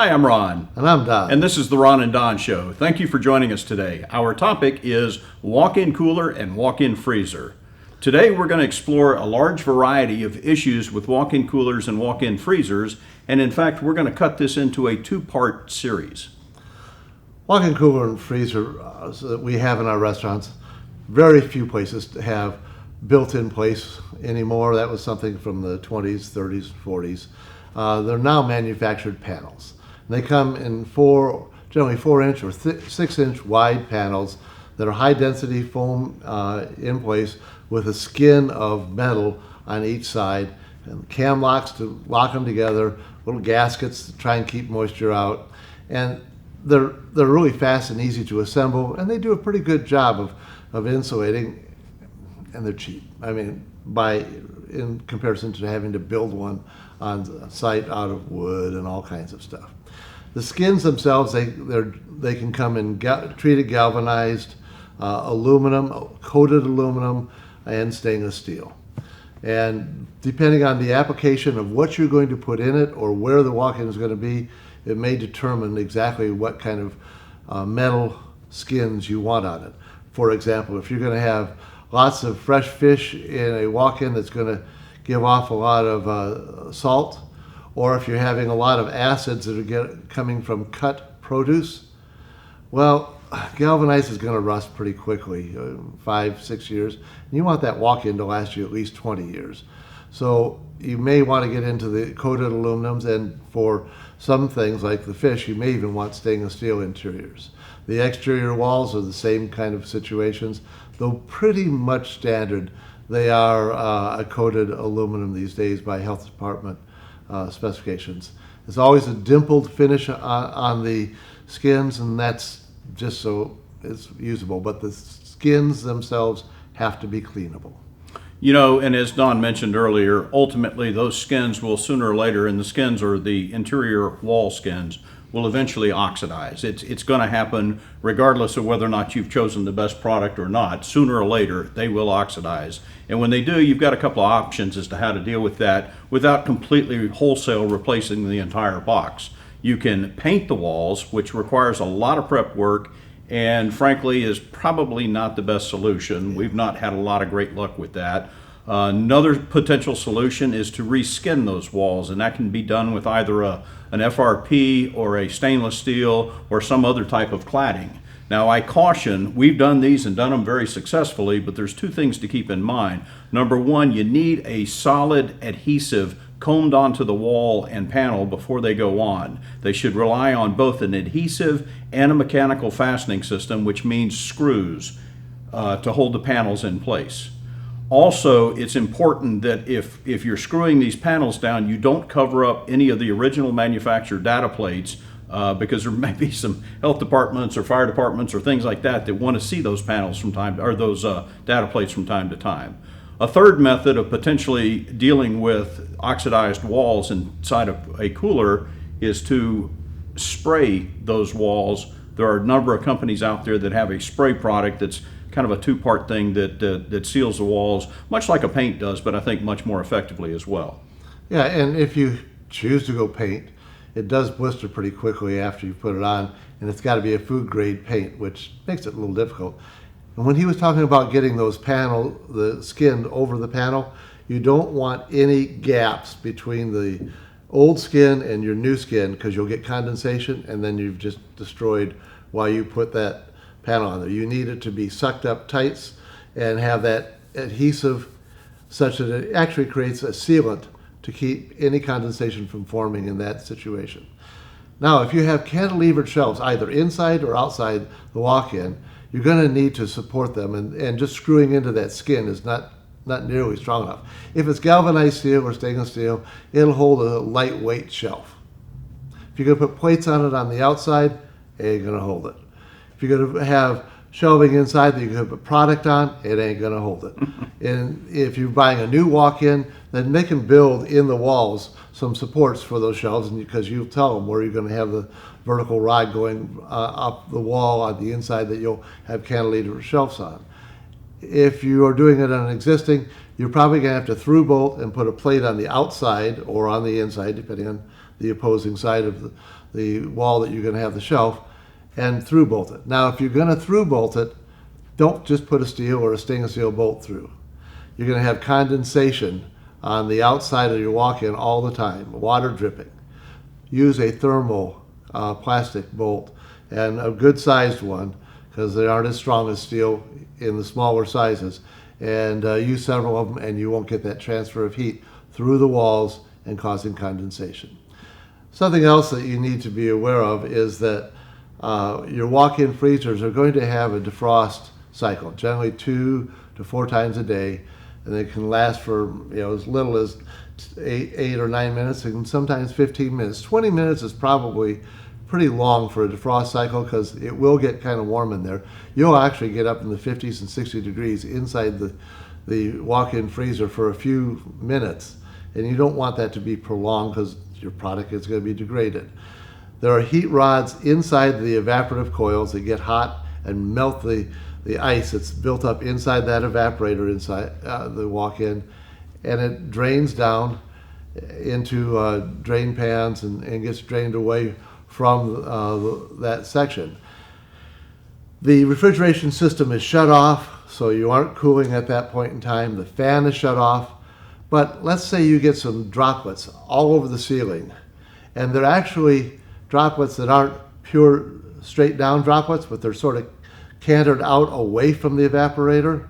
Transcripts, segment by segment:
Hi, I'm Ron. And I'm Don. And this is the Ron and Don Show. Thank you for joining us today. Our topic is walk-in cooler and walk-in freezer. Today we're going to explore a large variety of issues with walk-in coolers and walk-in freezers. And in fact, we're going to cut this into a two-part series. Walk-in cooler and freezer that we have in our restaurants, very few places have built-in place anymore. That was something from the 20s, 30s, 40s. They're now manufactured panels. They come in generally 4-inch or 6-inch wide panels that are high-density foam in place with a skin of metal on each side, and cam locks to lock them together, little gaskets to try and keep moisture out. And they're really fast and easy to assemble, and they do a pretty good job of insulating, and they're cheap. I mean, in comparison to having to build one on site out of wood and all kinds of stuff. The skins themselves, they can come in treated galvanized, aluminum, coated aluminum, and stainless steel. And depending on the application of what you're going to put in it or where the walk-in is going to be, it may determine exactly what kind of metal skins you want on it. For example, if you're going to have lots of fresh fish in a walk-in that's going to give off a lot of salt, or if you're having a lot of acids that are coming from cut produce, well, galvanized is going to rust pretty quickly, 5-6 years. And you want that walk-in to last you at least 20 years. So you may want to get into the coated aluminums, and for some things like the fish, you may even want stainless steel interiors. The exterior walls are the same kind of situations, though pretty much standard. They are a coated aluminum these days by health department specifications. There's always a dimpled finish on the skins, and that's just so it's usable. But the skins themselves have to be cleanable. You know, and as Don mentioned earlier, ultimately those skins will sooner or later, and the skins are the interior wall skins, will eventually oxidize. It's going to happen regardless of whether or not you've chosen the best product or not. Sooner or later, they will oxidize. And when they do, you've got a couple of options as to how to deal with that without completely wholesale replacing the entire box. You can paint the walls, which requires a lot of prep work and frankly is probably not the best solution. We've not had a lot of great luck with that. Another potential solution is to reskin those walls, and that can be done with either an FRP or a stainless steel or some other type of cladding. Now, I caution, we've done these and done them very successfully, but there's two things to keep in mind. Number one, you need a solid adhesive combed onto the wall and panel before they go on. They should rely on both an adhesive and a mechanical fastening system, which means screws to hold the panels in place. Also, it's important that if you're screwing these panels down, you don't cover up any of the original manufacturer data plates because there may be some health departments or fire departments or things like that want to see those panels from those data plates from time to time. A third method of potentially dealing with oxidized walls inside of a cooler is to spray those walls. There are a number of companies out there that have a spray product that's kind of a two-part thing that seals the walls, much like a paint does, but I think much more effectively as well. Yeah, and if you choose to go paint, it does blister pretty quickly after you put it on, and it's got to be a food-grade paint, which makes it a little difficult. And when he was talking about getting the skin over the panel, you don't want any gaps between the old skin and your new skin, because you'll get condensation, and then you've just destroyed while you put that panel on there. You need it to be sucked up tight and have that adhesive such that it actually creates a sealant to keep any condensation from forming in that situation. Now, if you have cantilevered shelves either inside or outside the walk-in, you're going to need to support them, and just screwing into that skin is not nearly strong enough. If it's galvanized steel or stainless steel, it'll hold a lightweight shelf. If you're going to put plates on it on the outside, it ain't going to hold it. If you're going to have shelving inside that you can put product on, it ain't going to hold it. And if you're buying a new walk-in, then they can build in the walls some supports for those shelves, because you tell them where you're going to have the vertical rod going up the wall on the inside that you'll have cantilever shelves on. If you are doing it on an existing, you're probably going to have to through bolt and put a plate on the outside or on the inside, depending on the opposing side of the wall that you're going to have the shelf, and through bolt it. Now, if you're going to through bolt it, don't just put a steel or a stainless steel bolt through. You're going to have condensation on the outside of your walk-in all the time, water dripping. Use a thermal plastic bolt, and a good sized one, because they aren't as strong as steel in the smaller sizes. And use several of them, and you won't get that transfer of heat through the walls and causing condensation. Something else that you need to be aware of is that your walk-in freezers are going to have a defrost cycle, generally 2 to 4 times a day, and they can last for as little as 8 or 9 minutes, and sometimes 15 minutes. 20 minutes is probably pretty long for a defrost cycle because it will get kind of warm in there. You'll actually get up in the 50s and 60 degrees inside the walk-in freezer for a few minutes, and you don't want that to be prolonged because your product is going to be degraded. There are heat rods inside the evaporative coils that get hot and melt the ice that's built up inside that evaporator inside the walk-in, and it drains down into drain pans and gets drained away from that section. The refrigeration system is shut off, so you aren't cooling at that point in time. The fan is shut off, but let's say you get some droplets all over the ceiling, and they're actually droplets that aren't pure straight down droplets, but they're sort of cantered out away from the evaporator.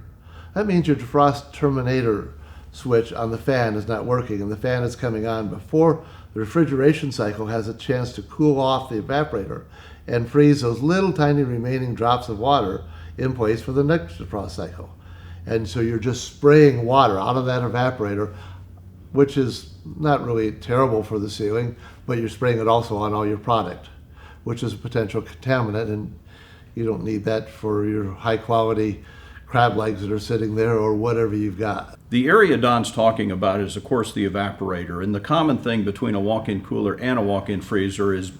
That means your defrost terminator switch on the fan is not working, and the fan is coming on before the refrigeration cycle has a chance to cool off the evaporator and freeze those little tiny remaining drops of water in place for the next defrost cycle. And so you're just spraying water out of that evaporator, which is not really terrible for the ceiling, but you're spraying it also on all your product, which is a potential contaminant, and you don't need that for your high quality crab legs that are sitting there or whatever you've got. The area Don's talking about is, of course, the evaporator. And the common thing between a walk-in cooler and a walk-in freezer is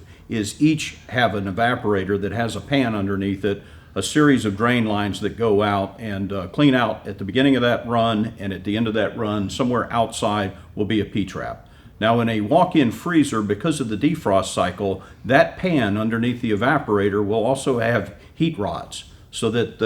each have an evaporator that has a pan underneath it, a series of drain lines that go out and clean out at the beginning of that run, and at the end of that run, somewhere outside will be a P-trap. Now, in a walk-in freezer, because of the defrost cycle, that pan underneath the evaporator will also have heat rods, so that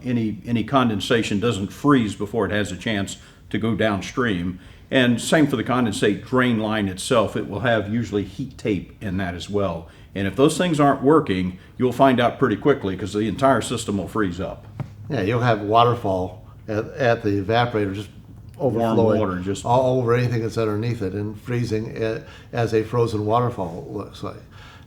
any condensation doesn't freeze before it has a chance to go downstream. And same for the condensate drain line itself. It will have usually heat tape in that as well. And if those things aren't working, you'll find out pretty quickly because the entire system will freeze up. Yeah, you'll have waterfall at the evaporator, just overflowing warm water just all over anything that's underneath it and freezing as a frozen waterfall looks like.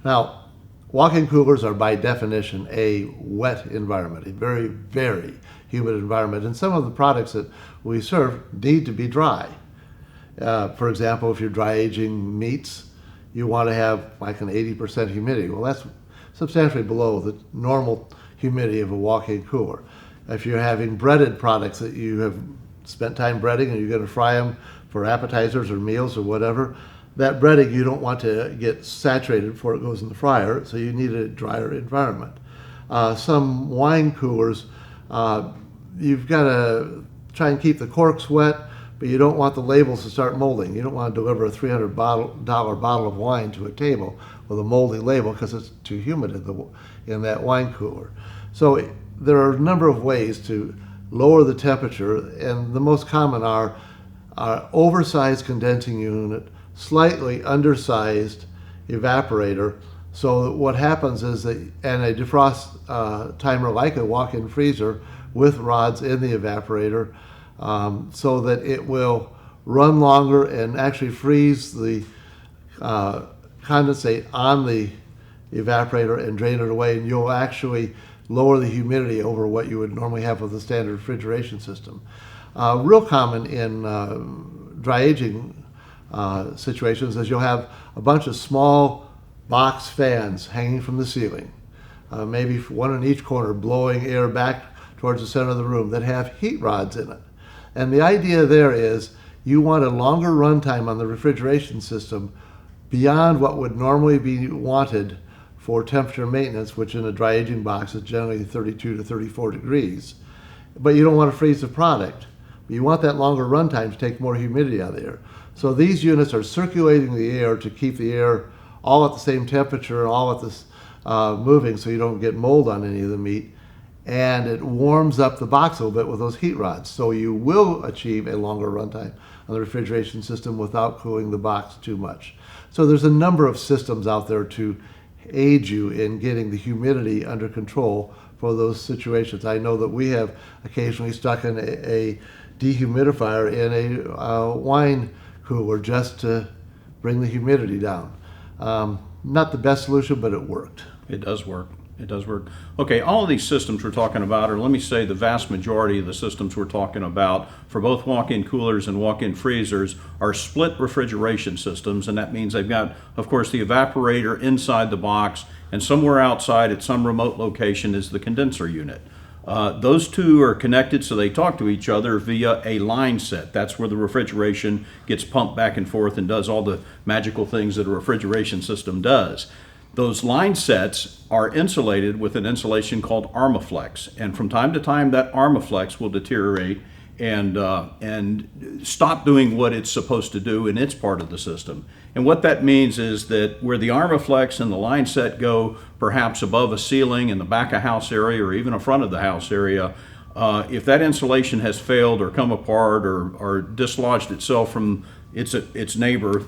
Now, walk-in coolers are by definition a wet environment, a very, very humid environment, and some of the products that we serve need to be dry. For example, if you're dry aging meats, you want to have like an 80% humidity. Well, that's substantially below the normal humidity of a walk-in cooler. If you're having breaded products that you have spent time breading and you're going to fry them for appetizers or meals or whatever, that breading you don't want to get saturated before it goes in the fryer, so you need a drier environment. Some wine coolers, you've got to try and keep the corks wet, but you don't want the labels to start molding. You don't want to deliver a $300 bottle of wine to a table with a moldy label because it's too humid in that wine cooler. So there are a number of ways to lower the temperature, and the most common are oversized condensing unit, slightly undersized evaporator. So what happens is that, and a defrost timer like a walk-in freezer with rods in the evaporator, so that it will run longer and actually freeze the condensate on the evaporator and drain it away, and you'll actually lower the humidity over what you would normally have with a standard refrigeration system. Real common in dry aging situations is you'll have a bunch of small box fans hanging from the ceiling, maybe one in each corner, blowing air back towards the center of the room, that have heat rods in it. And the idea there is you want a longer runtime on the refrigeration system beyond what would normally be wanted for temperature maintenance, which in a dry aging box is generally 32 to 34 degrees. But you don't want to freeze the product. You want that longer runtime to take more humidity out of the air. So these units are circulating the air to keep the air all at the same temperature, all at this moving, so you don't get mold on any of the meat. And it warms up the box a little bit with those heat rods. So you will achieve a longer runtime on the refrigeration system without cooling the box too much. So there's a number of systems out there to aid you in getting the humidity under control for those situations. I know that we have occasionally stuck in a dehumidifier in a wine cooler just to bring the humidity down. Not the best solution, but it worked. It does work. It does work. Okay, all of these systems we're talking about, or let me say the vast majority of the systems we're talking about for both walk-in coolers and walk-in freezers are split refrigeration systems, and that means they've got, of course, the evaporator inside the box, and somewhere outside at some remote location is the condenser unit. Those two are connected so they talk to each other via a line set. That's where the refrigeration gets pumped back and forth and does all the magical things that a refrigeration system does. Those line sets are insulated with an insulation called Armaflex, and from time to time that Armaflex will deteriorate and stop doing what it's supposed to do in its part of the system. And what that means is that where the Armaflex and the line set go, perhaps above a ceiling in the back of house area or even a front of the house area, if that insulation has failed or come apart or dislodged itself from its neighbor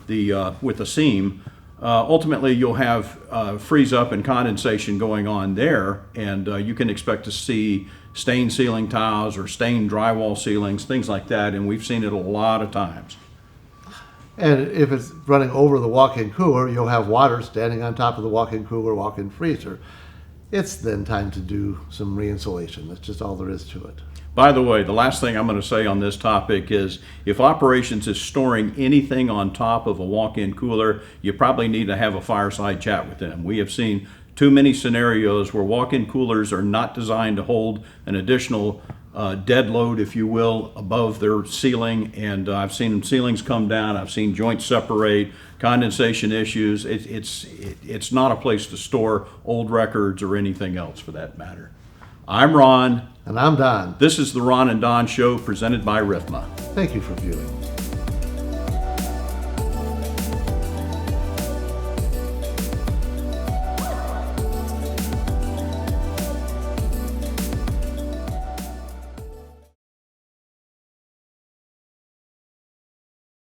with a seam, ultimately you'll have freeze up and condensation going on there, and you can expect to see stained ceiling tiles or stained drywall ceilings, things like that, and we've seen it a lot of times. And if it's running over the walk-in cooler, you'll have water standing on top of the walk-in cooler, walk-in freezer. It's then time to do some re-insulation. That's just all there is to it. By the way, the last thing I'm going to say on this topic is if operations is storing anything on top of a walk-in cooler, you probably need to have a fireside chat with them. We have seen too many scenarios where walk-in coolers are not designed to hold an additional dead load, if you will, above their ceiling, and I've seen ceilings come down, I've seen joints separate, condensation issues. It's not a place to store old records or anything else for that matter. I'm Ron. And I'm Don. This is the Ron and Don Show presented by RIFMA. Thank you for viewing.